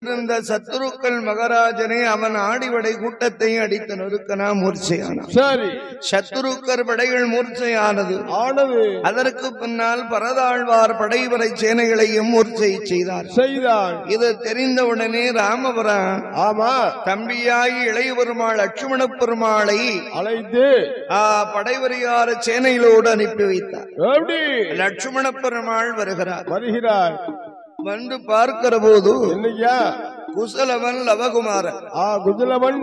இருந்த சத்துருக்கள் மகாராஜனே அவன் ஆடிவடை கூட்டத்தை அடித்து நொறுக்கனா மூர்ச்சையானான். சரி, சத்துருக்கர் படைகள் மூர்ச்சையானது. அதற்கு பின்னால் பரதாழ்வார் படைவரை சேனைகளையும் மூர்ச்சை செய்தார். இது தெரிந்தவுடனே ராமபுரம் தம்பியாகி இளைய பெருமாள் லட்சுமண பெருமாளை அழைத்து படைவரியார சேனைகளோடு அனுப்பி வைத்தார். லட்சுமண பெருமாள் வருகிறார். வந்து பார்க்கிற போது குசலவன்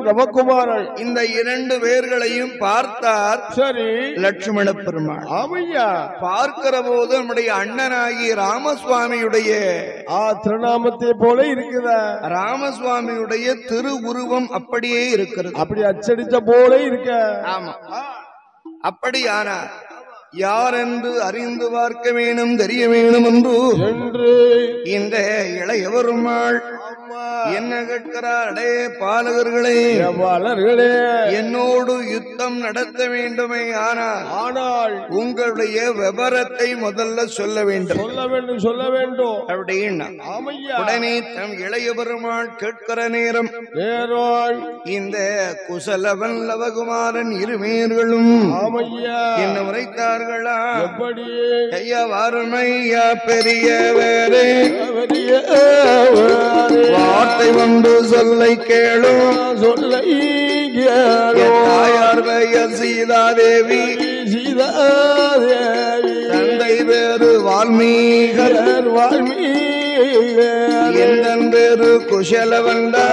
லவகுமாரன் இந்த இரண்டு பேர்களையும் பார்த்தார். சரி, லட்சுமண பெருமாள் பார்க்கிற போது நம்முடைய அண்ணனாகி ராமசுவாமியுடைய திருநாமத்தை போல இருக்கிற ராமசுவாமியுடைய திரு உருவம் அப்படியே இருக்கிறது. அப்படி அச்சடித்த போல இருக்க. ஆமா, அப்படியானார். யார் என்று அறிந்து பார்க்க வேணும், தெரிய வேணும் என்று இந்த இளையவருமாள் என்ன கேட்கிறார்? அடே பாலகர்களே, என்னோடு யுத்தம் நடத்த வேண்டுமே, ஆனால் உங்களுடைய விவரத்தை முதல்ல சொல்ல வேண்டும் அப்படின்னு உடனே தம் இளைய பெருமாள் கேட்கிற நேரம் இந்த குசலவன் லவகுமாரன் இருமேர்களும் என்ன உரைத்தார்களா? ஐயா வாருமையா பெரிய வேறே வார்த்தை வந்து சொல்லை கேளும் தாயார் பெயர் சீதாதேவி, தந்தை பேரு வால்மீகர், என் பேரு குசலவண்டா,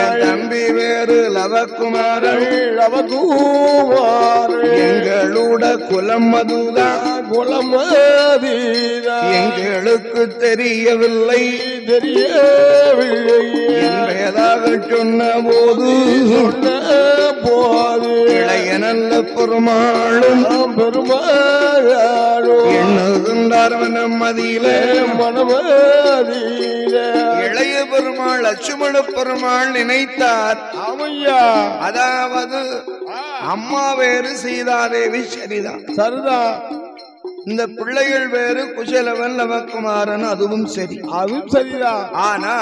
என் தம்பி பேரு லவகுமாரன், எங்களோட குலம் மதுதான், எங்களுக்கு தெரியவில்லை என்பதாக சொன்ன போது இளைய நல்ல பெருமாளும் எண்ணுகின்றார் மனமதியில. இளைய பெருமாள் லட்சுமண பெருமாள் நினைத்தார், அதாவது அம்மா வேறு சீதாதேவி சரிதான், இந்த பிள்ளைகள் வேறு குசலவன் லவகுமாரன், அதுவும் சரி, அதுவும் சரிதான். ஆனா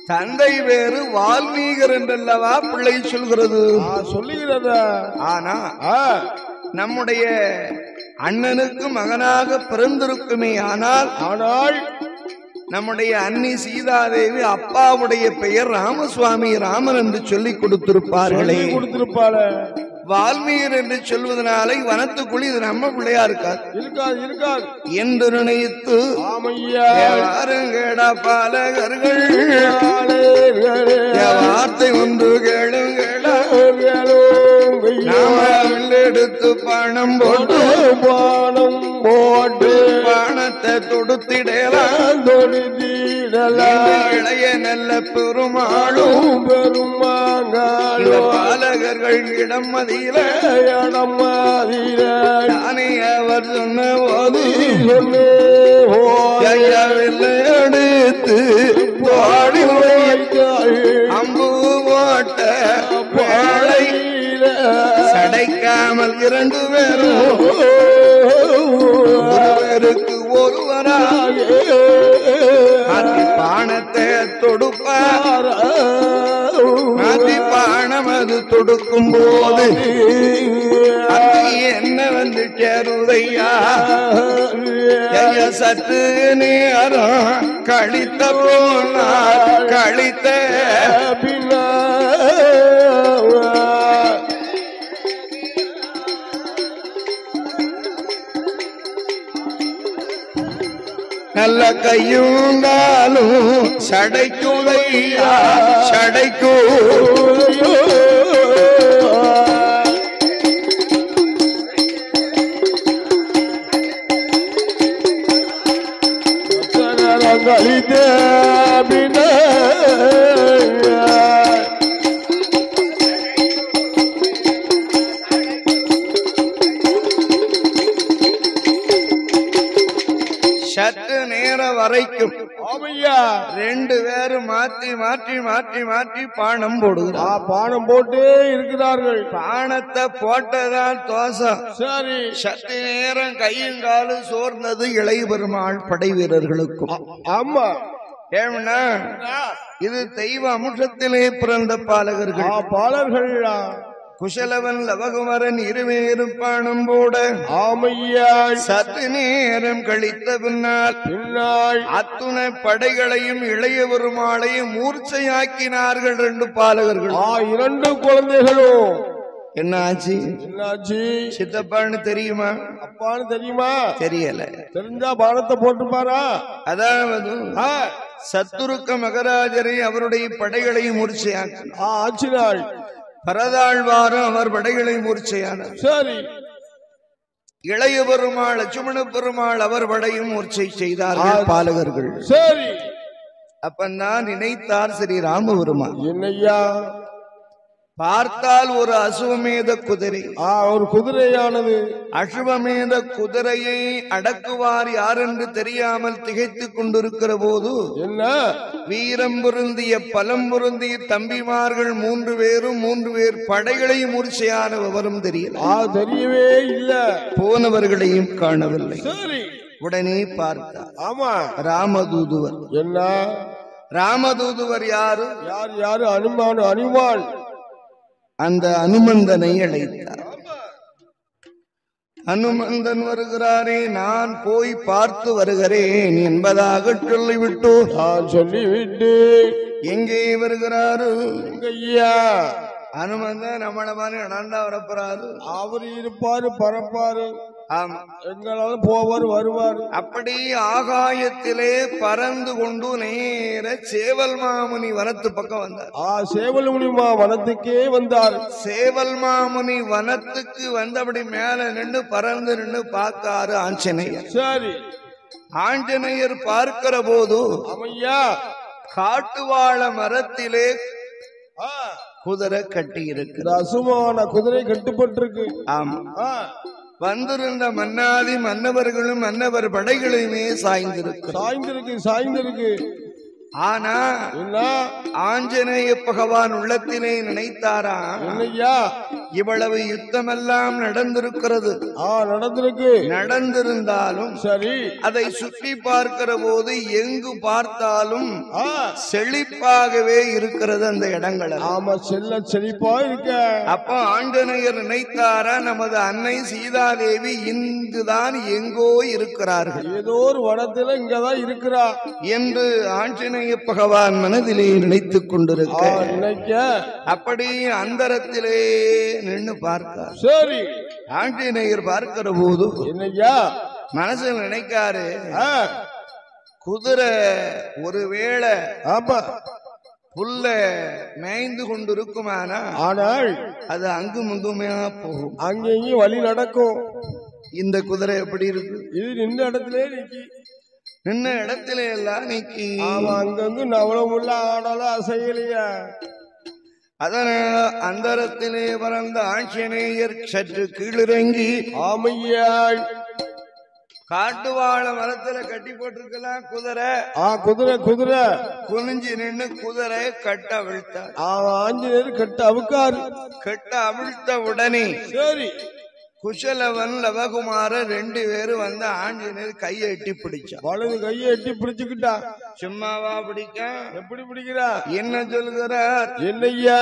தந்தை வேறு வால்மீகர் என்றல்லவா பிள்ளை சொல்கிறது, சொல்லுகிறது. ஆனா நம்முடைய அண்ணனுக்கு மகனாக பிறந்திருக்குமே, ஆனால் நம்முடைய அன்னி சீதாதேவி அப்பாவுடைய பெயர் ராமசுவாமி, ராமன் என்று சொல்லிக் கொடுத்திருப்பார்களே. வால்மீகர் என்று சொல்வதனால வனத்துக்குள் இது நம்ம பிள்ளையா இருக்காது என்று நினைத்து கேடா பாலகர்கள் வார்த்தை ஒன்று கேளுங்களா, எடுத்து பணம் போட்டு பணத்தை தொடுத்திடலாம், இளைய நல்ல பெருமாளும் பாலகர்கள் இடம் மதியில நானே அவர் சொன்ன போது எடுத்து அம்பு போட்ட வாழை சடைக்காமல் இரண்டு பேரும் ஒருவருக்கு ஒருவராக பானத்தை தொடுப்பார். பானம் அது தொடுக்கும் போது அது என்ன வந்து சேருதையா, சற்று நேரம் கழித்த போனார், கழித்த நல்ல கையுங்காலும் சடைக்குதையா, சடைக்கு சற்று நேர வரை வரைக்கும் ரெண்டு பேரும் மாற்றி மாற்றி மாற்றி மாற்றி பானம் போடுகிறார். பானம் போட்டே இருக்கிறார்கள். பானத்தை போட்டதான் தோசம். சரி, சற்று நேரம் கையும் காலும் சோர்ந்தது இளைய பெருமாள் படை வீரர்களுக்கும். ஆமா, ஏன்னா இது தெய்வ அம்சத்திலே பிறந்த பாலகர்கள். குசலவன் லவகுமரன் இருவேறும் பானம் போட சற்று நேரம் கழித்த பின்னால் அத்துணை படைகளையும் இளைய பெருமாளையும் மூர்ச்சையாக்கினார்கள் ரெண்டு பாலகர்கள். இரண்டு குழந்தைகளும். என்ன ஆச்சு? சித்தப்பான்னு தெரியுமா? அப்பான்னு தெரியுமா? தெரியல. தெரிஞ்சா பானத்தை போட்டுப்பாரா? அதாவது சத்துருக்க மகராஜரை அவருடைய படைகளையும் மூர்ச்சையாக்கினாள். பரதாழ்வாரும் அவர் படைகளை மூர்ச்சையானார். சரி, இளைய பெருமாள் லட்சுமண பெருமாள் அவர் படையும் மூர்ச்சை செய்தார்கள் பாலகர்கள். சரி, அப்பந்தான் நினைத்தார் ஸ்ரீ ராமபெருமான். என்னையா பார்த்தால் ஒரு அசுவமேத குதிரை, ஒரு குதிரையானது. அசுவமேத குதிரையை அடக்குவார் யார் என்று தெரியாமல் திகைத்துக் கொண்டிருக்கிற போது என்ன வீரம் பொருந்திய பலம் பொருந்திய தம்பிமார்கள் 3 பேரும் 3 பேர் படைகளையும் மூர்ச்சையான விவரம் தெரியவே இல்லை. போனவர்களையும் காணவில்லை. சரி, உடனே பார்த்தார். ஆமா, ராமதூதுவர். என்ன ராமதூதுவர் யாரு? யாரு? அனுமான். அந்த அனுமந்தனை அழைத்தார். அனுமந்தன் வருகிறாரே, நான் போய் பார்த்து வருகிறேன் என்பதாக சொல்லிவிட்டு எங்கே வருகிறாரு? அனுமந்தன் நம்மளமான நடந்தா வரப்போறாரு. அவரு இருப்பாரு, பரப்பாரு. ஆமா, எங்களாவது போவார் வருவார். அப்படி ஆகாயத்திலே பறந்து கொண்டு நேர சேவல் மாமுனி வனத்து பக்கம் வந்தார். சேவல் முனி வனத்துக்கே வந்தார். சேவல் மாமுனி வனத்துக்கு வந்தபடி மேல நின்று பறந்து நின்று பார்த்தாரு ஆஞ்சநேயர். சரி, ஆஞ்சநேயர் பார்க்கிற போது அமையா காட்டுவாழ மரத்திலே குதிரை கட்டி இருக்கு. அசுமான குதிரை கட்டுப்பட்டிருக்கு. ஆமா, வந்திருந்த மன்னாதி மன்னவர்களும் மன்னவர் படைகளையுமே சாய்ந்திருக்கு. ஆனா ஆஞ்சநேய பகவான் உள்ளத்திலே நினைத்தாரா, இவ்வளவு யுத்தமெல்லாம் நடந்திருக்கிறது. நடந்திருந்தாலும் சரி, அதை சுற்றி பார்க்கிற போது எங்கு பார்த்தாலும் செழிப்பாகவே இருக்கிறது அந்த இடங்கள். ஆமா, செழிப்பா இருக்க. அப்ப ஆஞ்சநேயர் நினைத்தாரா, நமது அன்னை சீதாதேவி இங்குதான் எங்கோ இருக்கிறார்கள், ஏதோ ஒரு வனத்தில் இங்கதான் இருக்கிறார் என்று ஆஞ்சநேய பகவான் மனதிலே நினைத்துக் கொண்டிருக்க அப்படி அந்தரத்திலே நின்று பார்த்தார். சரி, ஆஞ்சநேயர் பார்க்கிற போது என்னையா மனசில் நினைக்காரு, குதிரை ஒருவேளை புல்ல மேய்ந்து கொண்டிருக்குமானா, ஆனால் அது அங்கும் இங்குமே போகும், அங்கேயும் வழி நடக்கும். இந்த குதிரை எப்படி இருக்கு? இது நின்ற இடத்திலே நின்ன இடத்துல எல்லாம் நீக்கி அங்கங்கு நவளமுள்ள ஆடலாம் அசையலையா. அதனால அந்தரத்திலே பறந்த ஆஞ்சநேயர் சற்று கீழிறங்கி ஆமையாள் காட்டுவாழ மரத்துல கட்டி போட்டிருக்கலாம் குதிரை. குதிரை குனிஞ்சு நின்று குதிரை கட்ட அவிழ்த்தார். ஆஞ்சநேயர் கட்ட அவுக்காரு. கட்ட அவிழ்த்த உடனே சரி, குசலவன் லவகுமார 2 பேரும் வந்து ஆஞ்சநேயர் கையை எட்டி பிடிச்சா. வலது கையை எட்டி பிடிச்சுக்கிட்டா. சும்மாவா பிடிக்க? எப்படி பிடிக்கிறா? என்ன சொல்கிறார்? என்னையா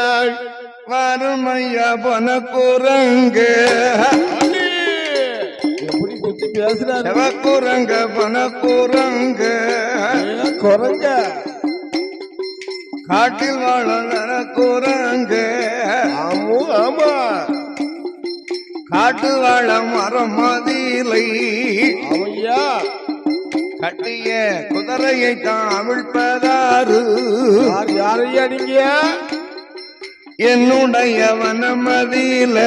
வறுமையா பனக்குரங்கு எப்படி குத்தி பேசுறாரு? செவக்குரங்க பனக்குரங்கு குரங்க காட்டில் வாழ குரங்கு. ஆமா, காட்டு வாழ மரம் மதிலை அவையா கட்டிய குதிரையை தான் அவிழ்ப்பதாரு. யாரையா நீங்க? என்னுடைய வனமதியில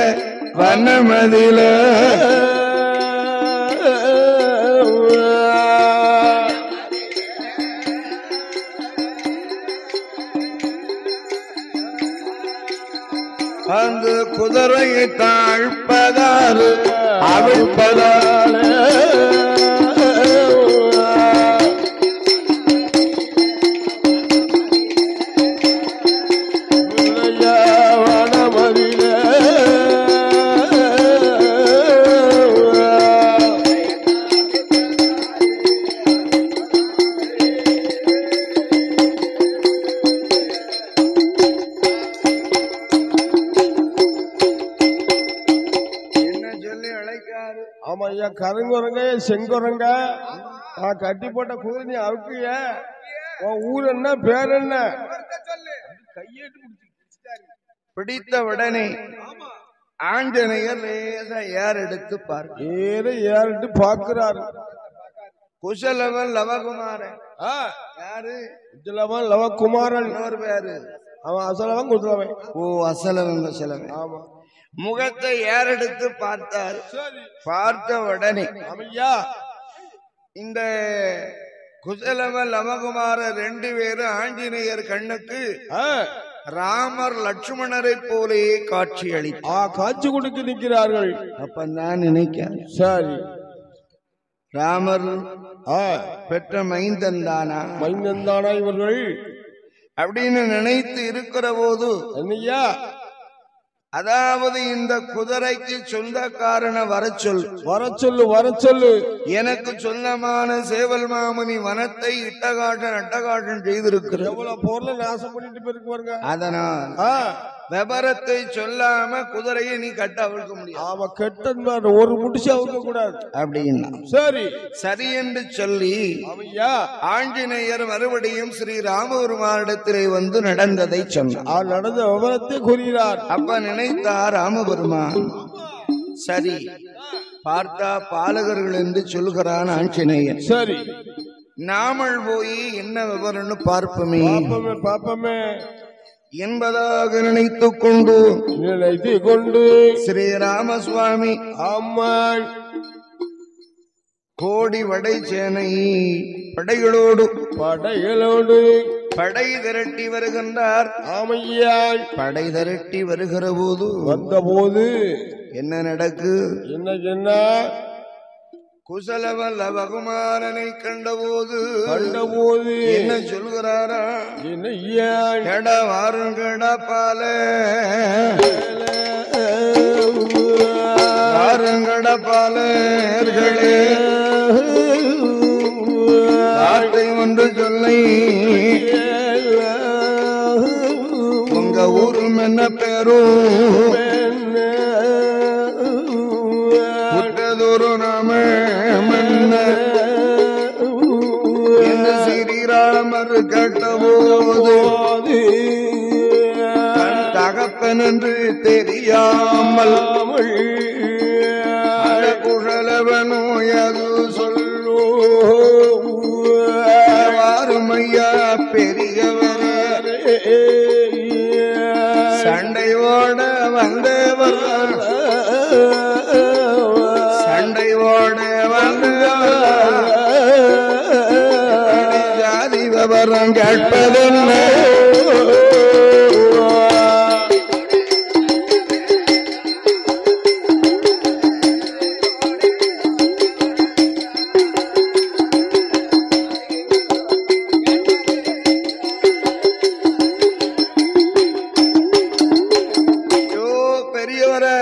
அந்த குதிரையை தாழ்ப்பதாரு அவிழ்ப்பதாரு. ஐயா கருங்குரங்க செங்குரங்க நான் கட்டி போட்ட குதிரை நீ அவுக்குய உன் ஊர் என்ன பேர் என்ன கையேட்டு பிடித்த உடனே ஆஞ்சநேயர் லேசா ஏர் எடுத்து ஏறிட்டு பார்க்கிறாரு. குசலவன் லவகுமாரன் யாரு? குஜலவன் லவகுமாரன் இன்னொரு பேரு அவன் அசலவன் குஜலவன். ஓ அசலவன் குசலவன். ஆமா. முகத்தை ஏறெடுத்து பார்த்தார். பார்த்த உடனே ஐயா இந்த குசலவன் லவகுமார 2 பேரும் ஆஞ்சநேயர் கண்ணுக்கு ராமர் லட்சுமணரை போலே காட்சி காட்சி கொடுக்க நிற்கிறார்கள். அப்ப நான் நினைக்கிறேன் சரி ராமர் பெற்ற மைந்தன் தானா இவர்கள் அப்படின்னு நினைத்து இருக்கிற போது என்னையா அதாவது இந்த குதிரைக்கு சொந்தக்காரன வர சொல்லு எனக்கு சொந்தமான சேவல் மாமுனி வனத்தை அட்டகாட்டம் செய்திருக்கிறது. எவ்வளவு பொருளை நாசம் பண்ணிட்டு போயிருக்க. அதனால் விபரத்தை சொல்லாம குதிரையை நீ கட்ட அவிழ்க்க முடியும். அவ கெட்ட ஒரு முடிச்சு அவிழ்க்க கூடாது அப்படின்னா சரி என்று சொல்லி ஆஞ்சநேயர் மறுபடியும் ஸ்ரீ ராமபெருமானிடத்திலே வந்து நடந்ததை சொன்னார். நடந்த விவரத்தை கூறுகிறார். அப்ப நினைத்தார் ராமபெருமான் சரி பார்த்தா பாலகர்கள் என்று சொல்கிறான் ஆஞ்சநேயர். சரி நாமல் போய் என்ன விவரம்னு பார்ப்போமே என்பதாக நினைத்துக் கொண்டு ஸ்ரீராமசுவாமி அம்மாள் கோடி வடை சேனை படைகளோடு படை திரட்டி வருகின்றார். ஆமையாள் படை திரட்டி வருகிற போது வந்தபோது என்ன நடக்கு? என்ன குசலவன் லவகுமாரனை கண்டபோது என்ன சொல்கிறாரா? என்ன வாருங்கடா பால வாருங்கட பாலர்களே வார்த்தை ஒன்று சொல்லை உங்க ஊரும் என்ன பேரும் நாம என்ன ஸ்ரீராமர் கேட்டபோது தகப்பன் என்று தெரியாமல் குழலவனோ அது சொல்லோ வாருமையா பெரியவரே சண்டையோட வந்தவர் ஜாதி விவரம் கேட்பதென்ன? பெரியவரே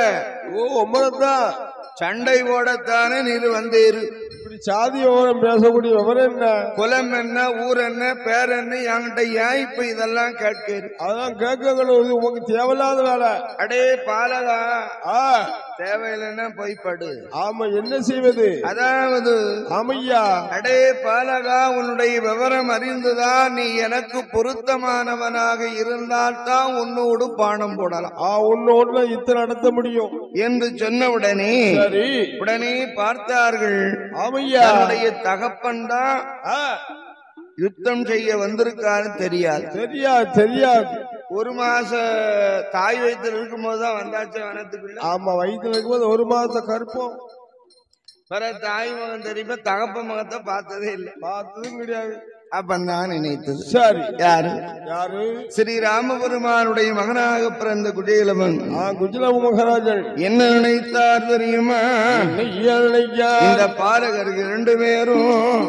சண்டை ஓடத்தானே நீர் வந்தீரு. இப்படி சாதி விவரம் பேசக்கூடிய விவரம் என்ன, குலம் என்ன, ஊர் என்ன, பேர் என்ன, என்கிட்ட ஏன் இப்ப இதெல்லாம் கேட்கிறது? அதான் கேட்கணும், உனக்கு தேவையில்லாத வேலை. அடே பாலகா தேவையில்லைன்னா போய்படு. ஆமா என்ன செய்வது? அதாவது ஆமையா அடே பாலகா உன்னுடைய விவரம் அறிந்துதான் நீ எனக்கு பொருத்தமானவனாக இருந்தால்தான் உன்னோடு பானம் போடலாம். உன்னோடு இத்தனை நடத்த முடியும் என்று சொன்ன உடனே உடனே பார்த்தார்கள். ஆமையா தகப்பன் தான் யுத்தம் செய்ய வந்திருக்காரு தெரியாது. ஒரு மாச தாய் வயிற்றுல இருக்கும் போதுதான் வந்தாச்சு வனத்துக்குள்ள. ஆமா வயிற்றுல இருக்கும்போது ஒரு மாசம் கருப்போம். வர தாய் மகன் தெரியுமா, தகப்ப மகத்தை பார்த்ததே இல்லை, பார்த்ததும் கிடையாது. அப்பந்தான் நினைத்தது. சரி யாரு ஸ்ரீராமபெருமானுடைய மகனாக பிறந்த குஜேலவன் குஜலவ மகாராஜன் என்ன நினைத்தார் தெரியுமா? இந்த பாலகர்கள் 2 பேரும்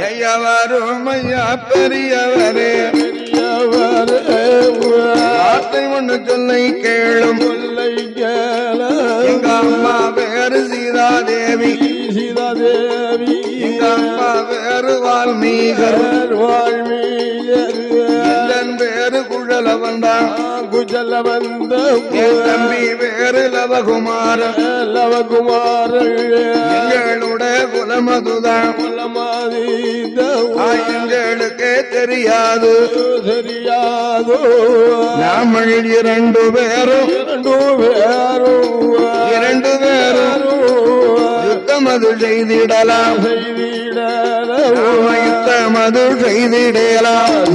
ஐயாவாரும் ஐயா பெரியவரே வார்த்தை ஒன்று சொல்லை கேளும். எங்க அம்மா பேரு சீதாதேவி, எங்க அம்மா பேரு வால்மீகர், என் பேரு குழலவன் தான், குஜலவந்த தம்பி பேரு பேரு லவகுமாரன் எங்களுடைய குலமதுதான் எங்களுக்கே தெரியாது நாமல் இரண்டு பேரும் யுத்தமது செய்திடலாம் யுத்தமது செய்திடலாம்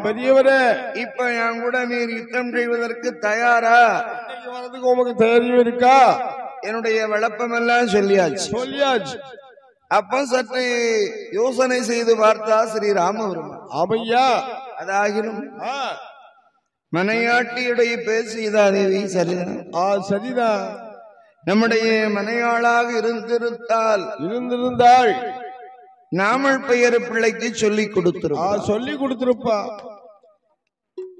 பெரியவரே இப்ப என் கூட நீர் யுத்தம் செய்வதற்கு தயாரா? உமக்கு தைரியம் இருக்கா? என்னுடைய விளப்பம் எல்லாம் சொல்லியாச்சு. அப்ப சற்று யோசனை செய்து பார்த்தா ஸ்ரீராமவர்மா ஆமையா அதாகிலும் மனையாட்டியுடைய பேர் சீதாதேவி சரிதான். சரிதான். நம்முடைய மனையாளாக இருந்திருந்தாள் நாமல் பெயர் பிள்ளைக்கு சொல்லிக் கொடுத்திருப்பா.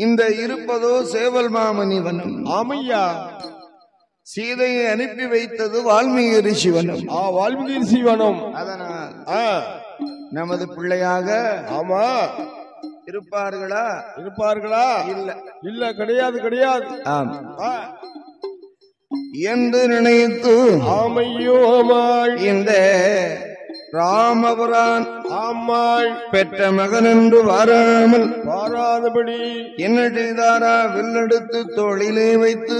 இந்த இருப்பதோ சேவல் மாமணி வனம். ஆமையா. சீதையை அனுப்பி வைத்தது வால்மீகி ரிஷி வனம். வால்மீகி ரிஷி வனம். அதனால் நமது பிள்ளையாக ஆமா இருப்பார்களா? இல்ல கிடையாது. என்று நினைத்து ஆமையோ இந்த ராமபுரான் பெற்ற மகன் என்று வாராதபடி என்ன செய்தாரா? வில்லெடுத்து தோளிலே வைத்து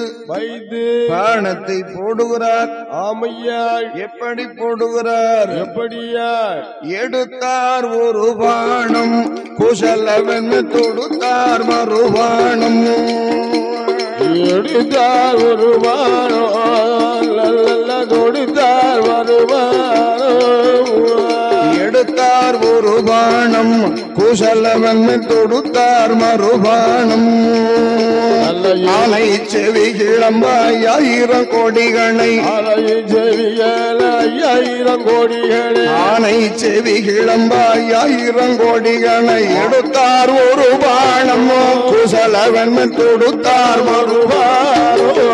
பாணத்தை போடுகிறார். ஆமையாள். எப்படி போடுகிறார்? எப்படியா? எடுத்தார் ஒரு பாணம் குசலவன் தொடுத்தார் மறுபாணம். எடுத்தார் ஒரு பாணம் தொடுத்தார் மறுபாணம். எடுத்தார் ஒரு பாணம் குசலவன் தொடுத்தார் மறுபாணம். ஆனை செவி கிளம்பாய் 1000 கோடிகளை ஆனை செவி கிளம்பாய் 1000 கோடிகளை எடுத்தார் ஒரு பாணம் குசலவன் தொடுத்தார் மறுபாணம்.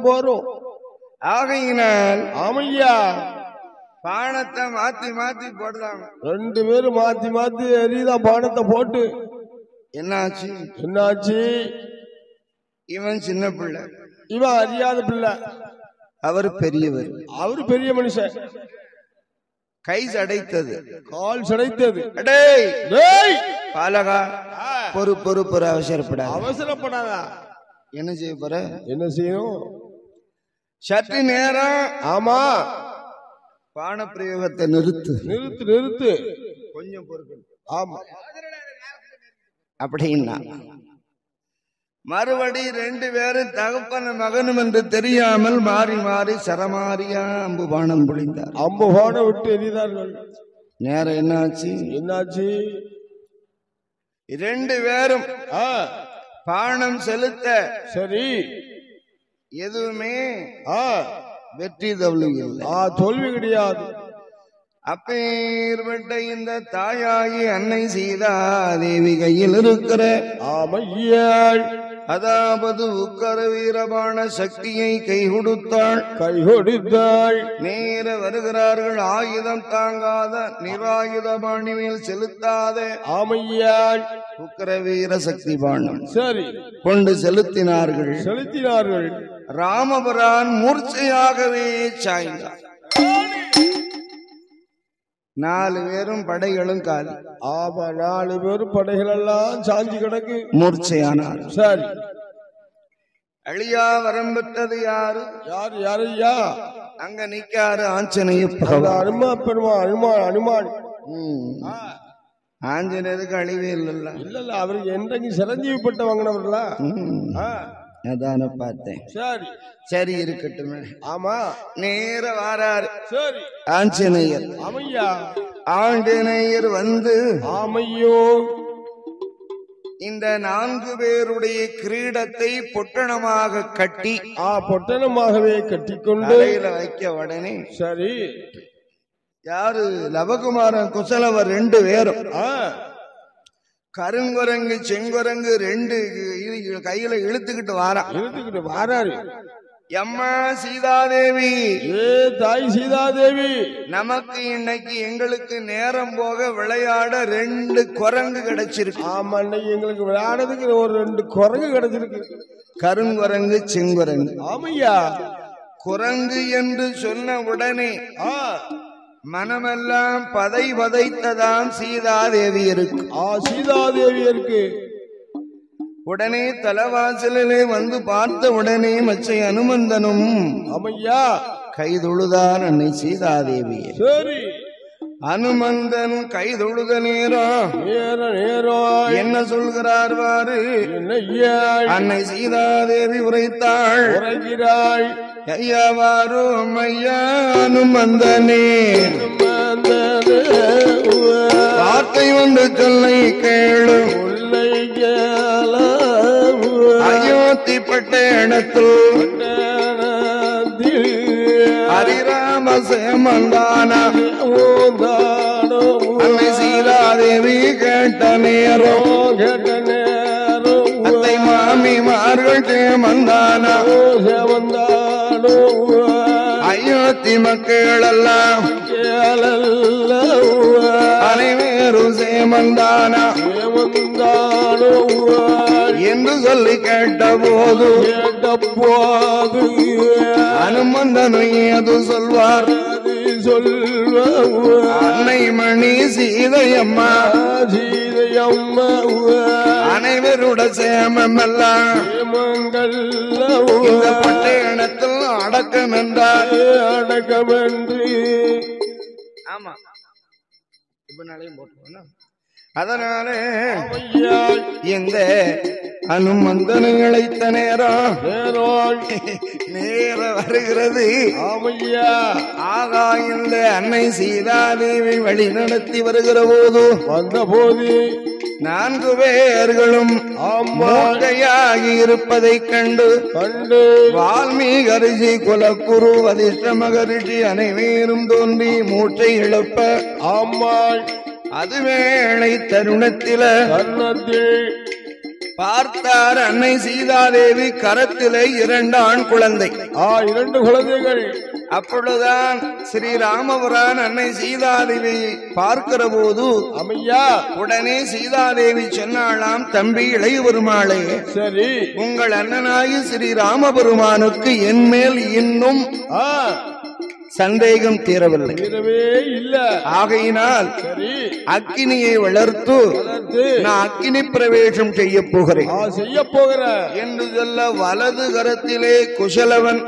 போரும் ஆகையினால் ஆமையா பானத்தை மாத்தி போடுறாங்க. 2 பேரும் மாத்தி எரிதான் பானத்தை போட்டு. என்னாச்சு? இவன் சின்ன பிள்ளை, இவன் அறியாத பிள்ளை. அவர் பெரியவர், அவரு பெரிய மனுஷன். கை சடைத்தது, கால் சடைத்தது. பாலகா பொறு அவசரப்படாதா. என்ன செய்ய போற? என்ன செய்யணும்? சற்று நேரம் ஆமா பான பிரயோகத்தை நிறுத்து. கொஞ்சம் பொறுக்கணும். ஆமா அப்படின்னா மறுபடி 2 பேரும் தகப்பன மகனும் என்று தெரியாமல் மாறி சரமாரியா அம்பு பானம் பொழிந்தார். அம்பு பானம் விட்டு எரிந்தார்கள். நேரம் என்னாச்சு? 2 பேரும் பானம் செலுத்த சரி எதுவுமே வெற்றி தோல்வி கிடையாது. அப்பேற்பட்ட இந்த தாயாகி அன்னை சீதாதேவி கையில் இருக்கிற ஆமையாள் அதாவது உக்கர வீரபான சக்தியை கை கொடுத்தாள். நேர வருகிறார்கள். ஆயுதம் தாங்காத நிராயுத பாணி மேல் செலுத்தாத ஆமையாள் உக்கர வீர சக்தி பாணம் சரி கொண்டு செலுத்தினார்கள். ராமபுரான் மூர்ச்சையாகவே சாய்ந்தார். 4 பேரும் படைகளும் காலி. ஆமா 4 பேரும் படைகள் எல்லாம் சாஞ்சி கிடக்கு. மூர்ச்சையானார். சரி அழியா வரம் பெற்றது யாரு? யாரையா? அங்க நிக்காரு ஆஞ்சநேய பகவான். அனுமான். ஆஞ்சநேயருக்கு அழிவே இல்ல. அவருக்கு என்றைக்கு சிரஞ்சீவி பட்ட வாங்கினவர்களா? அதான பார்த்தேன். சரி சரி இருக்கட்டுமே. ஆமா நேர வாராரு. சரி ஆஞ்சநேயர். ஆமையா. ஆஞ்சநேயர் வந்து ஆமையோ இந்த 4 பேருடைய கிரீடத்தை பொட்டணமாக கட்டி பொட்டணமாகவே கட்டிக்கொண்டு தலையில வைக்க உடனே சரி யாரு லவகுமாரன் குசலவர் 2 பேரும் கருங்குரங்கு செங்குரங்கு 2 கையில இழுத்துக்கிட்டு வாராரு. அம்மா சீதாதேவி, தாய் சீதாதேவி, நமக்கு இன்னைக்கு எங்களுக்கு நேரம் போக விளையாட 2 குரங்கு கிடைச்சிருக்கு. ஆமா இன்னைக்கு எங்களுக்கு விளையாடுறதுக்கு ஒரு 2 குரங்கு கிடைச்சிருக்கு. கருங்குரங்கு செங்குரங்கு. ஆமையா. குரங்கு என்று சொன்ன உடனே மனமெல்லாம் பதைத்ததாம் சீதாதேவி இருக்கு. சீதாதேவி இருக்கு. உடனே தலவாசலே வந்து பார்த்த உடனே மச்சை அனுமந்தனும் அம்மையா கைதொழுதான் அன்னை சீதாதேவி. சரி அனுமந்தன் கைதொழுத நேரம் என்ன சொல்கிறார் வாரு. அன்னை சீதாதேவி உரைத்தாள். ஐயாவாரு ஐயா அனுமந்தனே வார்த்தை வந்து சொல்லை கேளு. அயோத்தி பட்டணத்தில் ஹரிராம சேமந்தான அன்னை சீதாதேவி கேட்ட நேரம் அத்தை மாமிமார்கள் சேமந்தான அயோத்தி மக்கள் எல்லாம் அனைவரும் சேமந்தான என்று சொல்லி கேட்ட போது அனுமந்தனை அது சொல்வார். அன்னை மணி சீதையம்மா அனைவருட சேமம் எல்லாம் இந்த பட்டணத்தில் அடக்கம் என்றார். அடக்கமென்று ஆமா இப்ப நாளையும் போட்டுக்கோங்க. அதனால இந்த அனுமந்தனை அழைத்த நேரம் நேர வருகிறது. ஆகா இந்த அன்னை சீதாதேவி வழி நடத்தி வருகிற போது வந்தபோது 4 பேர்களும் மூட்டையாகி இருப்பதை கண்டு வால்மீகரிஷி குலக்குரு வதிஷ்ட மகரிஷி அனைவரும் தோன்றி மூட்டை இழப்ப ஆமாள் அதுவேளை தருணத்தில பார்த்தார் அன்னை சீதாதேவி கரத்திலே 2 ஆண் குழந்தை. 2 குழந்தைகள். அப்பொழுதுதான் ஸ்ரீராமபுரான் அன்னை சீதாதேவி பார்க்கிற போது அம்மையா உடனே சீதாதேவி சொன்னாளாம், தம்பி இளைய பெருமாளே, சரி உங்கள் அண்ணனாகி ஸ்ரீராமபெருமானுக்கு என் மேல் இன்னும் சந்தேகம் தீரவில்லை. ஆகையினால் அக்கினியை வளர்த்து நான் அக்கினி பிரவேசம் செய்ய போகிறேன் என்று சொல்ல வலது கரத்திலே குசலவன்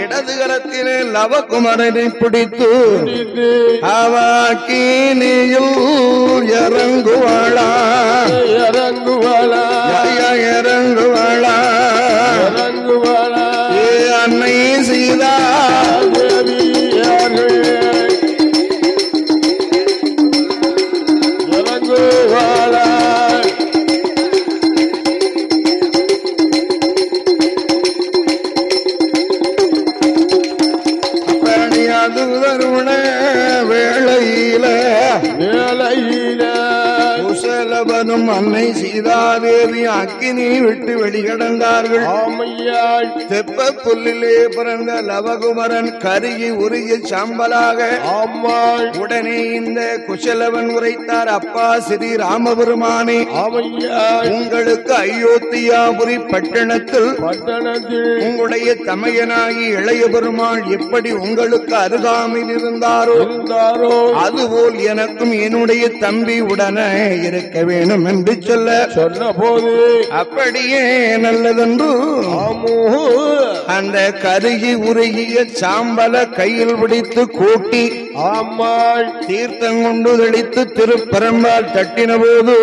இடது கரத்திலே லவகுமரனை பிடித்து அக்கினியில் இறங்குவாளா இறங்குவாளா அன்னை சீதா குசலவனும் அன்னை சீதாதேவி அக்கினி விட்டு வெளிகடந்தார்கள். தெப்ப புல்லிலே பிறந்த லவகுமரன் கருகி உருகி சாம்பலாக. உடனே இந்த குசலவன் உரைத்தார், அப்பா ஸ்ரீராமபெருமானே, உங்களுக்கு அயோத்தியாபுரி பட்டணத்தில் உங்களுடைய தமையனாகி இளைய பெருமாள் எப்படி உங்களுக்கு அருகாமையில் இருந்தாரோ அதுபோல் எனக்கும் என்னுடைய தம்பி உடனே இருக்க வேண்டும் என்று சொன்ன போது அப்படியே நல்லதென்று அந்த கருகி உருகிய சாம்பல கையில் பிடித்து கூட்டி தீர்த்தம் கொண்டு தெளித்து திருப்பரம்பால் தட்டின போது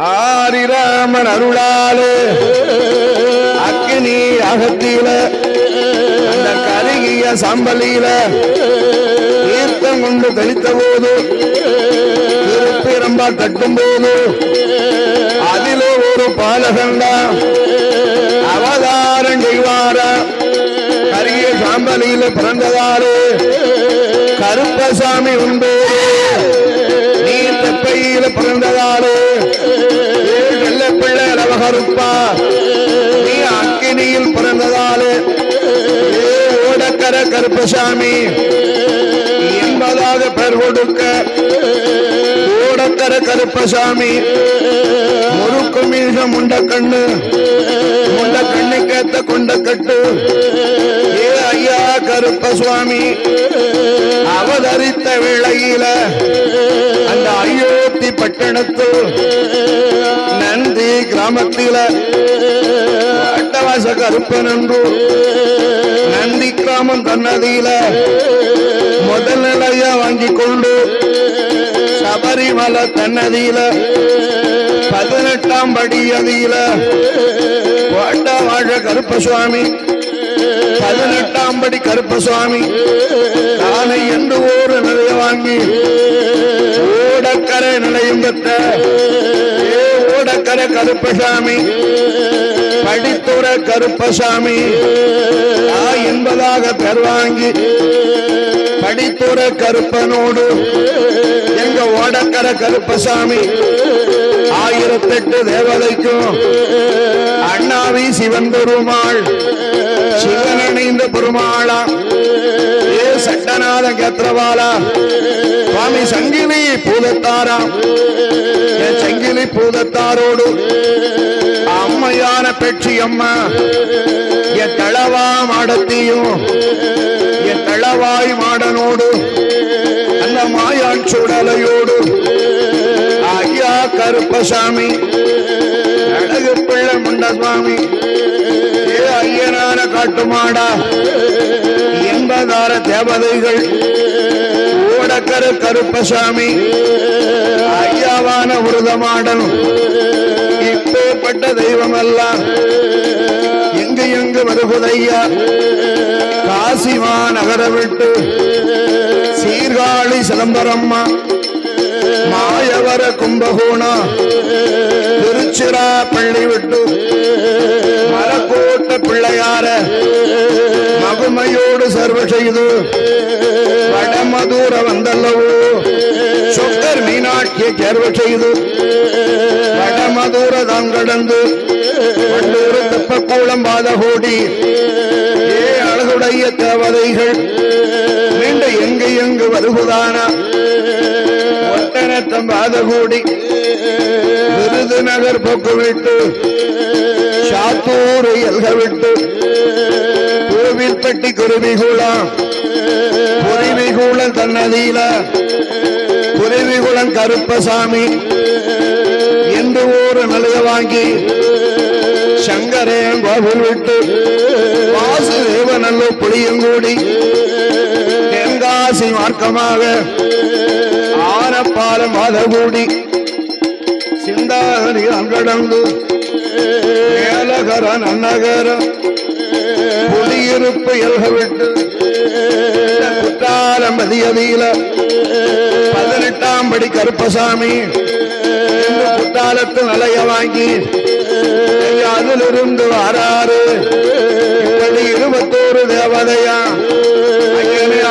ஆரிராமன் அருளாலே யாகத்தில அந்த கருகிய சாம்பலியில தீர்த்தம் கொண்டு தெளித்த போது திருப்பிரம்பா தட்டும் போது அதிலே ஒரு பாலகண்டா அவதாரம் செய்வார கருகிய சாம்பலியில பிறந்ததாரு கருப்பசாமி உண்டு நீர் தெப்பையில பிறந்ததாரு வெள்ள பிள்ளை ரவகருப்பா நீ அக்கினியில் பிறந்ததாலே ஓடக்கர கருப்பசாமி என்பதாக பெயர் கொடுக்க ஓடக்கர கருப்பசாமி முறுக்கு மீசம் முண்ட கண்ணு கேத்த கொண்ட கட்டு ஏ ஐயா கருப்பசுவாமி அவதரித்த வேளையில அந்த அயோத்தி பட்டணத்து நந்தி கிராமத்தில அட்டவாச கருப்பன் என்று நந்தி கிராமம் தன்னதியில முதல் நிலையா வாங்கிக் கொண்டு சபரிமலை தன்னதியில 18ஆம் படியதியில வாழ கருப்பசுவாமி 18ஆம் படி கருப்பசுவாமி நாளை என்று ஒரு நிலைய வாங்கி ஓடக்கரை நிலையம் பெற்ற ஓடக்கரை கருப்பசாமி படித்துற கருப்பசாமி என்பதாக பெயர் வாங்கி படித்துற கருப்பனோடு எங்க ஓடக்கரை கருப்பசாமி 1008 தேவதைக்கும் அண்ணாவி சிவன் பெருமாள் சிவன் அணிந்த பெருமாளா ஏ சட்டநாத கேத்திரவாளா சுவாமி சங்கிலி பூதத்தாரா என் சங்கிலி பூதத்தாரோடு அம்மையான பெட்சி அம்மா என் தளவா மாடத்தையும் என் தளவாய் மாடனோடு அந்த மாயான் சுடலையோடு ஐயா கருப்பசாமி அழகு பிள்ளை முண்டசுவாமி ஏ ஐயனான காட்டுமாடா என்பதார தேவதைகள் ஓடக்கர கருப்பசாமி ஐயாவான உருதமாடன் இப்பேற்பட்ட தெய்வம் எல்லாம் எங்கு வருகுதையா காசிமா நகர விட்டு சீர்காழி சிதம்பரம்மா மாயவர கும்பகோணம் திருச்சிரா பள்ளி விட்டு மரக்கோட்ட பிள்ளையார மகுமையோடு சர்வ செய்து வடமதூர வந்தல்லவோ சொக்கர் மீனாட்சியை சேர்வ செய்து வடமதூர தான் கடந்து வண்டூர் தெப்பக்கூளம் பாதகோடி ஏ அழகுடைய தேவதைகள் மீண்டும் எங்கு வருகுதானா ஒட்டனத்தம் பாதகோடி விருதுநகர் போக்கு விட்டு சாத்தூர் எல்க விட்டு கோவில்பட்டி குருவிகுளம் தன்னதியில குருவிகுளம் கருப்பசாமி என்று ஒரு நிலைய வாங்கி சங்கரன் கோவில் விட்டு வாசுதேவநல்லூ புளியங்கூடி தென்காசி மார்க்கமாக ஆனப்பாலம் மாதகூடி சிந்தாகரி அங்கடந்து மேலகர நன்னகர குடியிருப்பு எல்க விட்டு குற்றாலம் மதியதியில 18ஆம் படி கருப்பசாமி குற்றாலத்து நிலைய வாங்கி அதிலிருந்து வாராறு 21 தேவதையா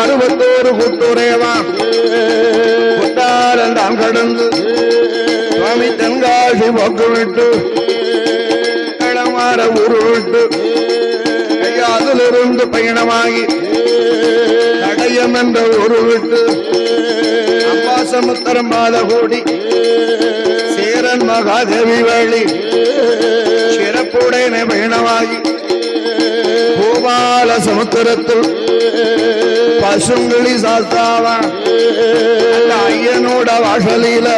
61 கூட்டுரையவா குற்றாலம் கடந்து சுவாமி தென்காசி போக்கு விட்டு களமாற ஊரு விட்டு அதிலிருந்து பயணமாகி கடையம் என்ற ஊரு விட்டு அம்பாசமுத்திரம் பாலகோடி சேரன் மகாதேவி வழி சிறப்புடையனை பயணமாகி கோபால சமுத்திரத்தில் பசுங்கிளி சாஸ்தாவா அந்த ஐயனோட வாசலில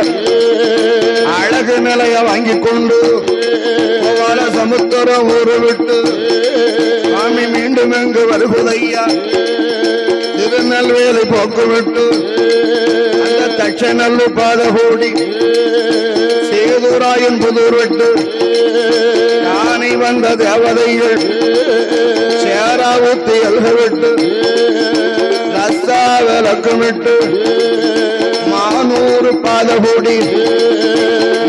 அழகு நிலைய வாங்கி கொண்டு கோபால சமுத்திரம் ஊரு விட்டு சுவாமி மீண்டும் எங்கு வருகுதையா திருநெல்வேலி போக்கு விட்டு அந்த தட்சநல்லு பாதகோடி சேதுராயன் புதூர் விட்டு யானை வந்த தேவதைகள் சேராவுத்தி எல்கவிட்டு ரஸ்தா விளக்கமிட்டு மானூறு பாதகூடி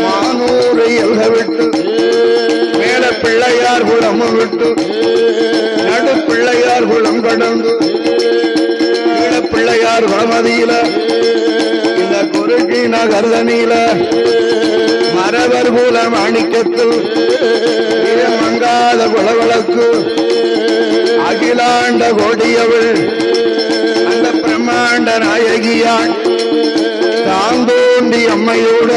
மானூறு எல்கவிட்டு மேல பிள்ளையார் குளம் விட்டு நடு பிள்ளையார் குளம் கடந்து கீழ பிள்ளையார் குளமதியில இந்த குறுக்கி நகர்தனியில மரவர் குல மாணிக்கத்தில் மங்காத குலவழக்கு அகிலாண்ட கோடியவள் அந்த பிரம்மாண்ட நாயகியான் தாந்தோண்டி அம்மையோட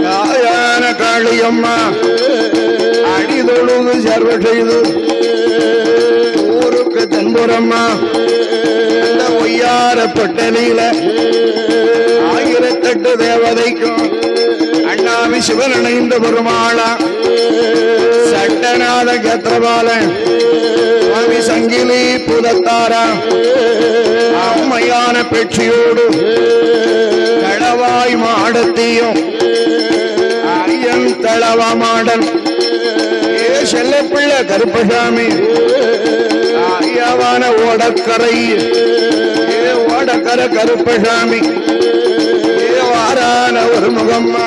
தாயான காளியம்மா அடிதொழுது சர்வ செய்து ஊருக்கு தென்புறம்மா அந்த ஒய்யார பொட்டலியில 1008 தேவதைக்கும் அண்ணாமி சிவன் இணைந்த பெருமாளா சட்டநாத கத்திரபாலன் சுவாமி சங்கிலி புதத்தாரா அம்மையான பெற்றியோடு தளவாய் மாடத்தையும் ஐயன் தளவா மாடன் ஏ செல்லப்பிள்ளை கருப்பசாமி ஐயாவான ஓடக்கரை ஏ ஓடக்கரை கருப்பசாமி ஏ வாரான ஒரு முகம்மா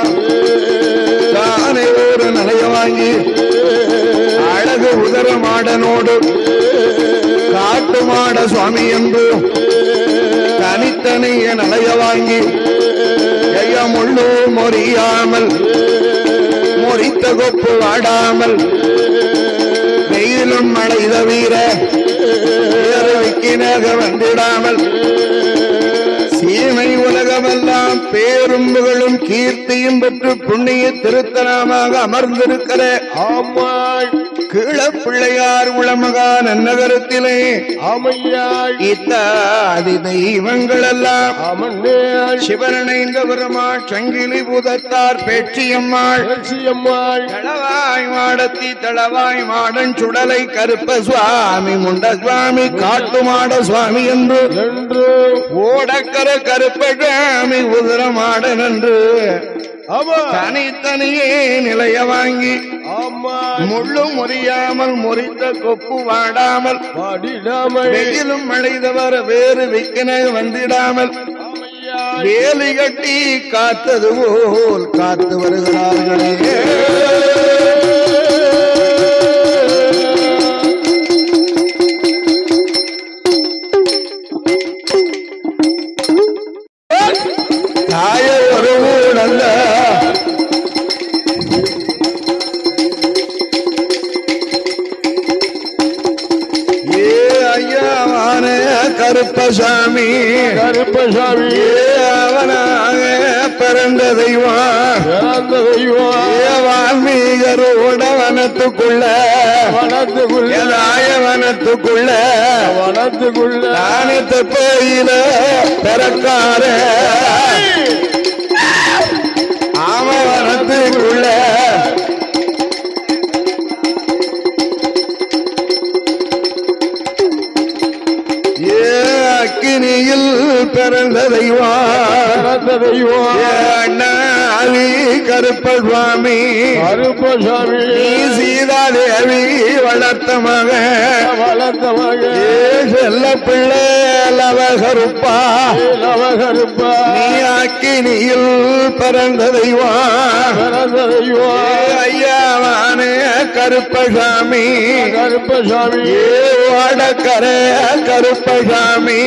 தானே ஒரு நிலைய வாங்கி அழகு உதர மாடனோடு காட்டு மாட சுவாமி என்று தனித்தனிய நிலைய வாங்கி ஐயா முள்ளு மொறியாமல் மொறித்த கொப்பு வாடாமல் வெயிலும் மழை தவிர விக்கினாக வந்திடாமல் சீமை உலகமெல்லாம் பேரும் புகழும் கீர்த்தியும் பெற்று புண்ணிய திருத்தலமாக அமர்ந்திருக்கிற கீழப்பிள்ளையார் உளமகா நன்னகரத்திலே இத்தாதி தெய்வங்கள் எல்லாம் சிவனைந்த பெருமாள் சங்கிலி பூதத்தார் பேச்சியம்மாள் தளவாய் மாடத்தி தளவாய் மாடன் சுடலை கருப்ப சுவாமி முண்ட சுவாமி காட்டு மாட சுவாமி என்று ஓடக்கர கருப்பசாமி உதிர மாடன் என்று தனித்தனியே நிலைய வாங்கி முள்ளு முறியாமல் முறித்த கொப்பு வாடாமல் வெயிலும் மழைதவர வேறு விக்கின வந்திடாமல் வேலி கட்டி காத்தது போல் காத்து வருகிறார்களே தாய ஒரு ஊடல்ல ஏ ஐயாவான கருப்பசாமி அவனாக பிறந்த தெய்வம் வால்மீகர் உடவனத்துக்குள்ள வனத்துக்குள்ள தானே தப்பையில பிறக்கார ஆமவனத்துக்குள்ள அக்கினியில் பிறந்த தெய்வம் அண்ணாவி கருப்பசாமி சீதாதேவி வளர்த்த மகன் செல்ல பிள்ளை லவகருப்பா நீ அக்கினியில் பிறந்த தெய்வம் ஐயாவான கருப்பசாமி வாடக்கர கருப்பசாமி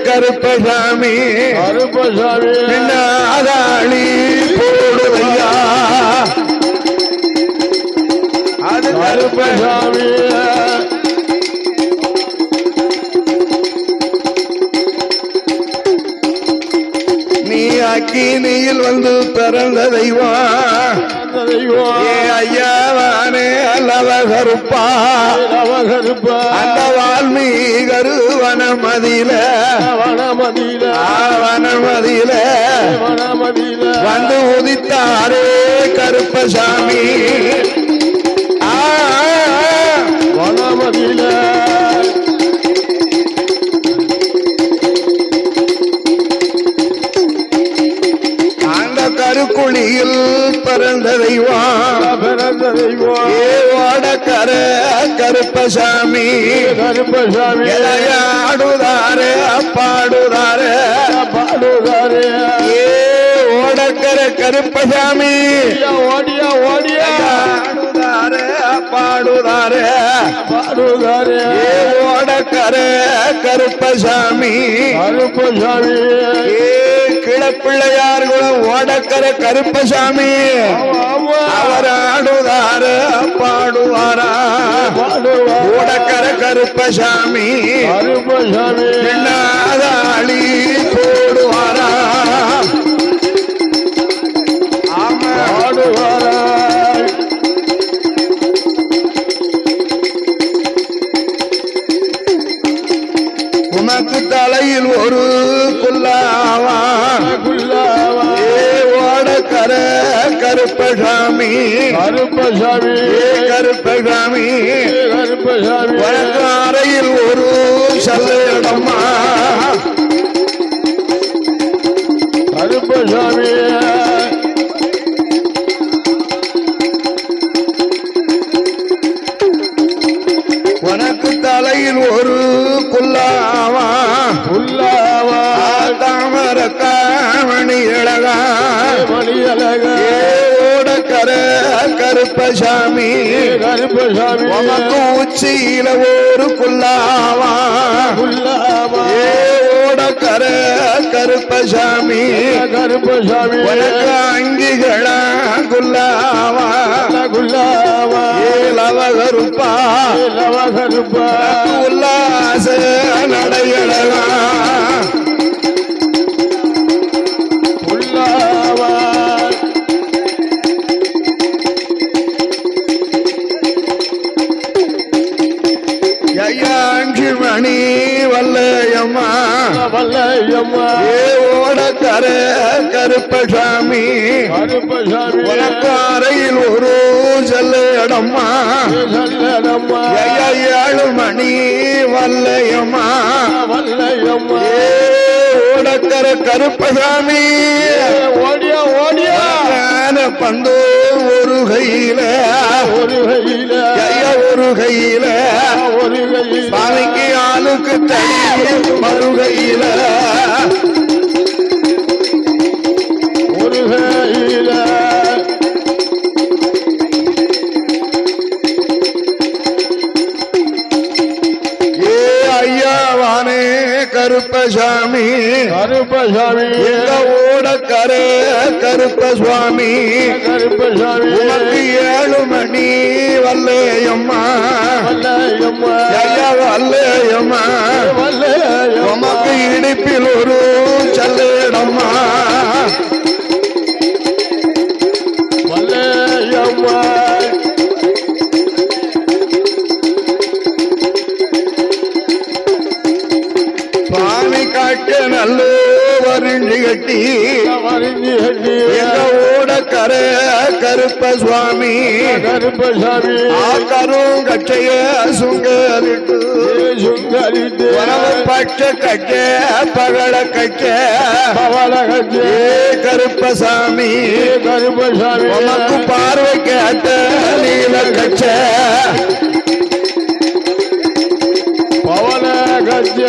கருப்பசாமி ஆதாளி போடுவையா அது கருப்பசாமி நீ அக்கினியில் வந்து பிறந்த தெய்வம் ஐயாவானே லவகருப்பா அந்த வால்மீகரு வனமதியில வந்து உதித்தாரே கருப்பசாமி வனமதியில கருக்குழியில் பிறந்த தெய்வம் தெய்வம் ஏ ஓடக்கர கருப்பசாமி கருப்பசாமி ஆடுதாரு பாடுதாரு பாடுதாரு ஏ ஓடக்கர கருப்பசாமி ஓடியா ஓடியா ஆடுதாரு பாடுதாரு பாடுதாரு ஏ ஓடக்கர கருப்பசாமி கருப்பசாமி ஏ கிளப்பிள்ளையார்களும் ஓடக்கர கருப்பசாமி அவர் ஆடுதாரு பாடுவாரா ஓடக்கர கருப்பசாமி கருப்பசாமி பின்னாதாளி போடுவாரா ஆமா பாடுவாரா உனக்கு தலையில் ஒரு குல்லாவா குல்லாவா ஏ ஓடக்கர கருப்பசாமி கருப்பசாமி கருப்பசாமி கருப்பசாமி உனக்கு அறையில் ஒரு சல்லிடம்மா கருப்பசாமி உனக்கு தலையில் ஒரு குல்லாவா குல்லாவா தாமர காமணி அழகா மணி அழகா ஓடக்கர கருப்பசாமி கருப்பசாமி உனக்கு உச்சியில ஒரு குல்லாவா குல்லாவா ஓடக்கர கருப்பசாமி கருப்பசாமி உனக்கு அங்கிகளா குல்லாவா குல்லாவா லவகருப்பா லவகருப்பா உல்லாச நடையழகா குல்லாவா ஐயாஞ்சி மணி வல்லையம்மா வல்லையம்மா ஏ ஓடக்கர கருப்பசாமி கருப்பசாமி உனக்கு அறையில் ஒரு செல்லடம்மா நல்லடம்மா ஏழு மணி வல்லையம்மா வல்லையம்மா ஏ ஓடக்கர கருப்பசாமி ஓடியா ஓடியா பந்து ஒரு கையில ஒரு கையில ஒரு கையில ஒரு கையில சாமிக்கு ஆளுக்கு தனி மறுகையில ஒரு கையில ஏ ஐயாவானே கருப்பசாமி கருப்பசாமி எங்க ஓடக்கர கருப்பசுவாமி கருப்பசாமி உனக்கு 7 மணி வல்லையம்மா வல்லையம்மா ஐயா வல்லையம்மா வல்லையம்மா உமக்கு இடுப்பில் ஒரு சல்லிடம்மா வல்லையம்மா சுவாமி காட்டு நல்ல வரிஞ்சி கட்டி வரிஞ்சி கட்டி எங்க ஓடக்கர கருப்பசுவாமி கருப்பசாமி ஆக்கரும் கட்டைய சுங்கரிட்டு சுங்கரிட்டு உணவு பச்ச கட்ச பகட கட்ச பவள கட்சி கருப்பசாமி கருப்பசாமி உனக்கு பார்வை கேட்ட நீல கட்ச பவள கட்சி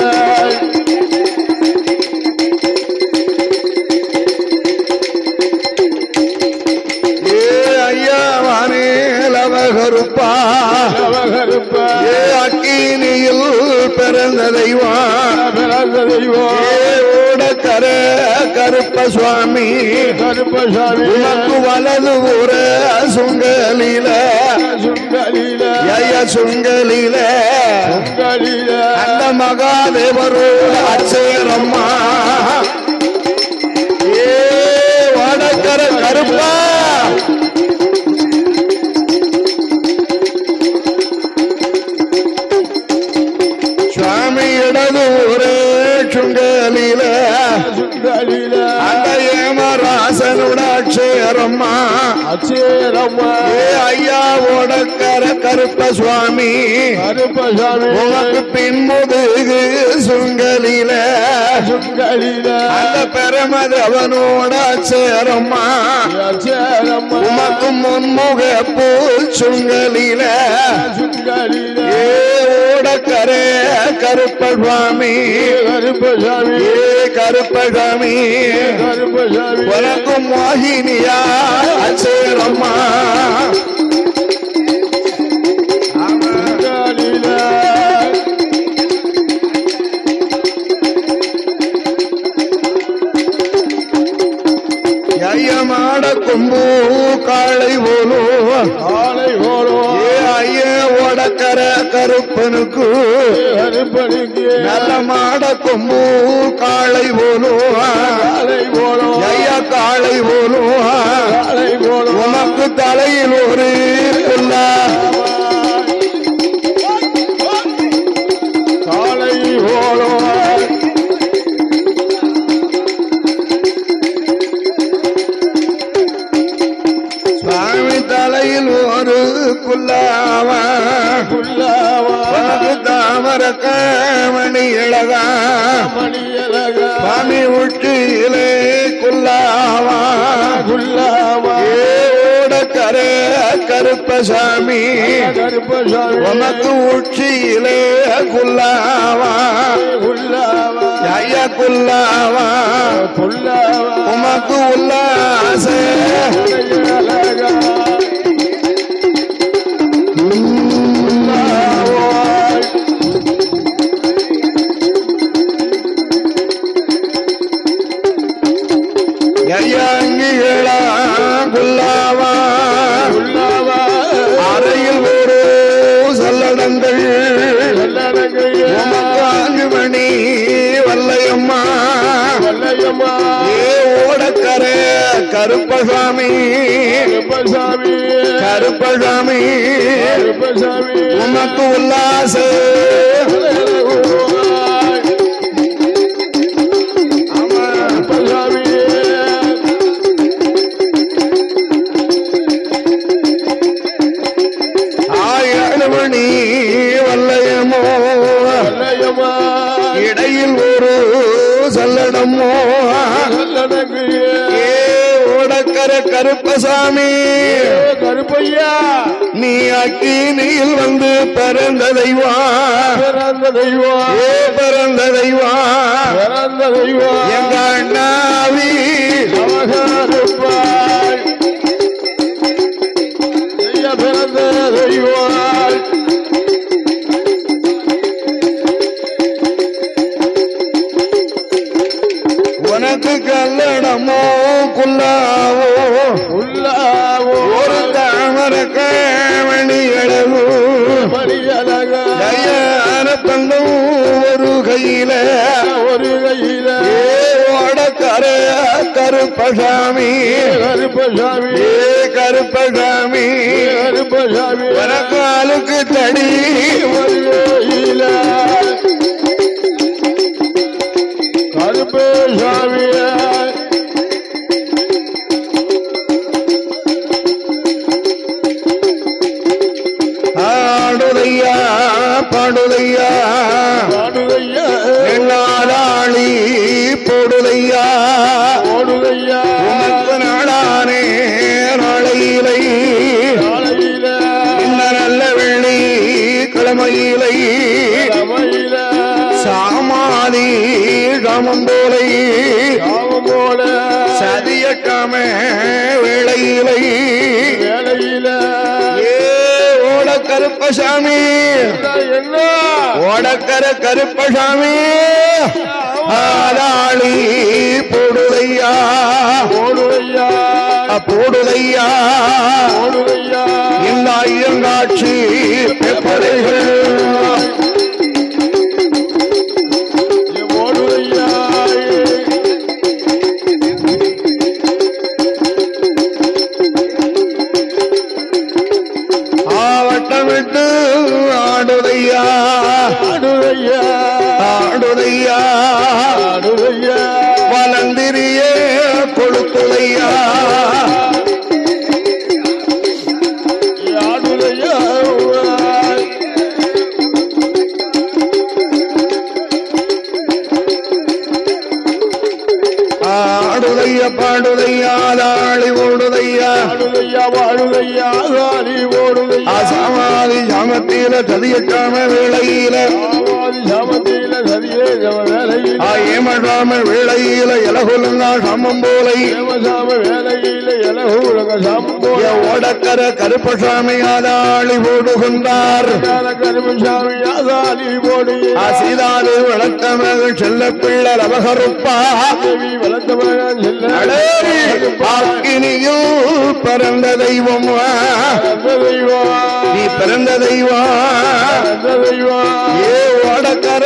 ஐயாவானே லவகருப்பா கருப்பா அக்கீனியில் பிறந்த தெய்வம் பிறந்த தெய்வம் ஓடக்கர கருப்பசுவாமி கருப்பசாமி உனக்கு வலது ஊர சுங்கலில சுங்கலில சுங்கலில சுங்கலில அந்த மகாதேவரோட அச்சேரம்மா ஏ வடக்கர கருப்பா சுவாமி இடது ஊரே சுங்கலில சுங்கலில அந்த ஏமராசனோட அச்சேரம்மா அச்சேரம்மா ஏ ஐயாவோட ஓடக்கர கருப்ப சுவாமி கருப்பசாமி உனக்கு பின்முதுகு சுங்கலில அந்த பெருமது அவனோட சேரம்மா உமக்கு முன்முக பூ சுங்கலில ஏ ஓடக்கரே கருப்ப சுவாமி கருப்பசாமி உனக்கு மோகினியா சேரம்மா ஐயமாட கொம்பு காளை போலும் ஐய ஓடக்கர கருப்பனுக்கு நல்ல மாட கொம்பு காளை போலும் ஐயா காளை போலும் உனக்கு தலையில் ஒரு புல்லா காளை போலும் தலையில் ஒரு குல்லாவா தாமர மணி இழகா சாமி உச்சியிலே குல்லாவா ஓடக்கரே கருப்பசாமி உனக்கு உச்சியிலே குல்லாவா ஐயா குல்லாவா உமக்கு உல்லாச ஐயாங்கிகளா குல்லாவா அறையில் ஒரு சல்லடங்கள் உமக்கு 5 மணி வல்லையம்மா ஏ ஓடக்கரே கருப்பசாமி உமக்கு உல்லாச மணி வல்லையமோ இடையில் ஒரு சல்லடமோ ஓடக்கர கருப்பசாமி கருப்பையா நீ அக்கினியில் வந்து பிறந்த தெய்வம் எங்க அண்ணாவி பிறந்த தெய்வம் உனக்கு கல்லடமோ குல்லாவோ ஒரு தாமர மணி அளவு தங்கம் ஒரு கையில ஓடக்கர கருப்பசாமி கருப்பசாமி உனக்கு அழுக்கு தடி கருப்பசாமிய ஆடுதையா பாடுதையா நாளாளி போடுதையா உனக்கு நாளானே நாளையிலை இந்த நல்ல வெள்ளி கிழமையிலை சாமாதி காமம்போலை சதியக்காம வேளையிலை கருப்பசாமி ஓடக்கர கருப்பசாமி ஆளாளி போடுதையா இந்த ஐயங்காட்சி பெப்படைகள் ஆடுதையா வளந்திரியே கொளுத்துதையா ஆடுதையா சாமத்தில சதியக்காம வேளையில ஏமடாம வேளையில இலகுலங்கா சாமம் போலை ஓடக்கர கருப்பசாமி ஆதாளி போடுகின்றார் சீதாது வளர்த்த மகன் செல்ல பிள்ளை அவகருப்பா ஆக்கினியில் பிறந்த தெய்வம் நீ பிறந்த தெய்வம் ஏ ஓடக்கர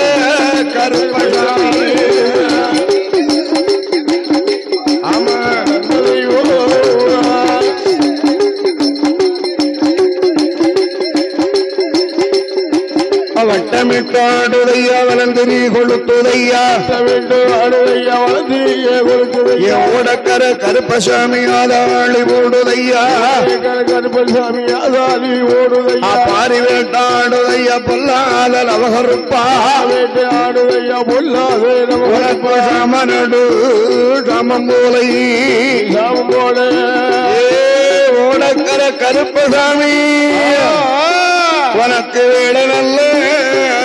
கருப்பசாமி ஆமா வட்டமிட்டாடுதையா வளர்ந்திரி கொளுத்துதையா ஓடக்கர கருப்பசாமி ஆதாளி ஓடுதையா கருப்பசாமி ஆதாளி ஓடுதையா பாரி வேட்டாடுதையா பொல்லாத அவகருப்பா வேட்டாடுதையா பொல்லாத சாமனடு சாமம் போலை சாமம் போல ஓடக்கர கருப்பசாமி உனக்கு வேலை நல்ல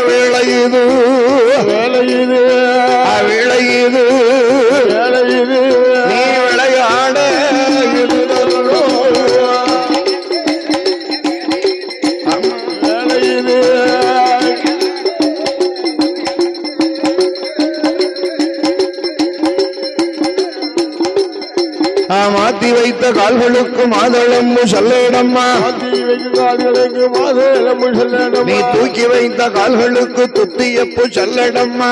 வேளையுது வேளையுது வேளையுது வேளையுது நீ விளையாட வேளையுது மாத்தி வைத்த கால்களுக்கு மாதளம்பு சொல்லடம்மா நீ தூக்கி வைத்த கால்களுக்கு துத்தியப்பு சொல்லடம்மா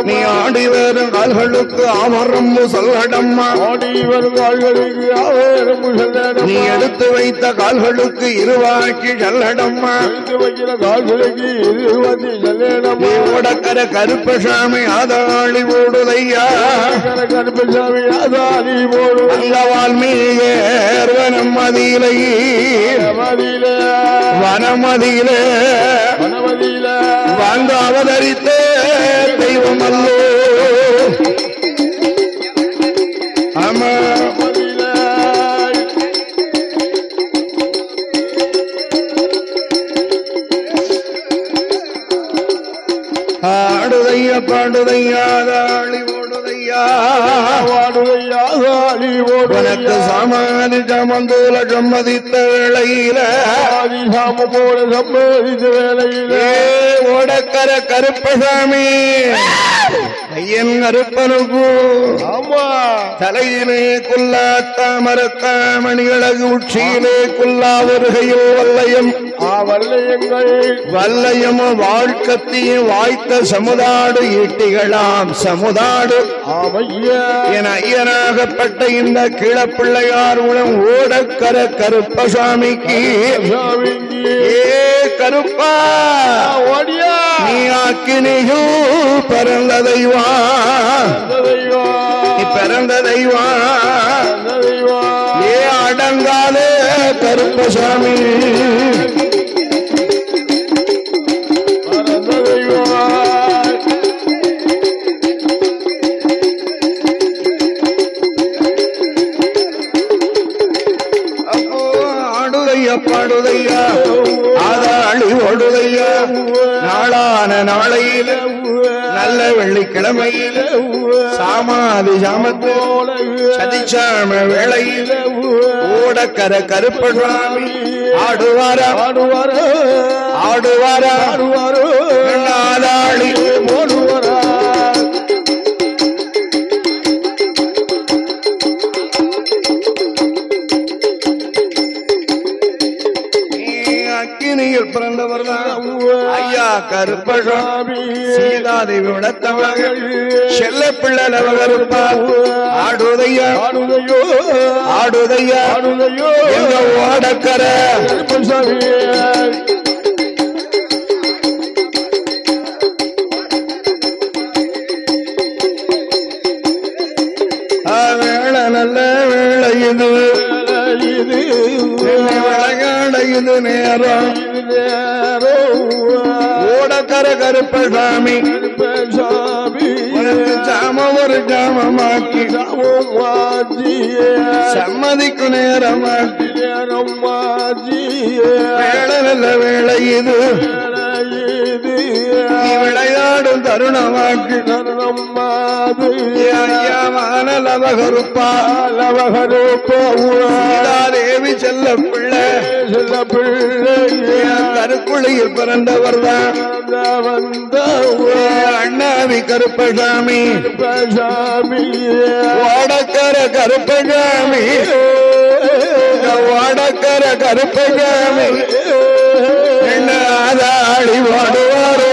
நீ ஆடி வரும் கால்களுக்கு ஆமரம்பு சொல்லடம்மா நீ எடுத்து வைத்த கால்களுக்கு இருவாக்கி சொல்லடம்மா ஓடக்கர கருப்பசாமி ஆதாளி ஓடுதையா வனமதியிலே வந்து அவதரித்த தெய்வம் அல்லோ ஆமா ஆடுதையா பாடுதையா தாளி ஓடுதையா உனக்கு சாமாதி சமந்தூல சம்மதித்த வேளையில போல சம்மதித்த வேளையில ஓடக்கர கருப்பசாமி ஐயன் கருப்பனுக்கு ஆமா தலையிலே குல்லா தாமரக்காமணிகளகு உச்சியிலே குல்லா வருகையில் வல்லையம் வல்லையங்கள் வல்லையம் வாழ்க்கத்தையும் வாய்த்த சமுதாடு ஈட்டிகளாம் சமுதாடு என ஐயனாகப்பட்ட இந்த கிழப்பிள்ளையார் உடன் ஓடக்கர கருப்பசாமிக்கு ஏ கருப்பா ஓடியா நீ ஆக்கினியும் பிறந்த தெய்வா நீ பிறந்த தெய்வா ஏ அடங்காலே கருப்பசாமி பாடுதையா ஆதாளி ஓடுதையா நாளான நாளையில நல்ல வெள்ளிக்கிழமையில சாமாதி சாமத்தோல சதிச்சாம வேளையில ஓடக்கர கருப்பசாமி ஆடுவாரா ஆடுவாரா ஆடுவாரா ஆடுவாரோ ஆதாளி ஓடுவாரா அக்கினியில் பிறந்தவர் தான் ஐயா கருப்பசாமி சீதாதேவி உடத்தவர்கள் செல்ல பிள்ளை நவகருப்பா ஆடுதையா ஆடுதையோ ஆடுதையா ஆடுதையோ எங்க ஓடக்கர கருப்பசாமி வேளை நல்ல வேளை இது விளையாடையுது நேரம் ஓடக்கர கருப்பசாமி சாம ஒரு ஜாமமாக்கி சம்மதிக்கு நேரமாக்கி வேளை நல்ல வேளை இது நீ விளையாடும் தருணமாக்கு தேவி செல்ல பிள்ளை கருக்குழியில் பிறந்தவர் தான் அண்ணாவி கருப்பசாமி வாடக்கர கருப்பசாமி வாடக்கர கருப்பசாமி என்ன ஆதாடி வாடுவாரோ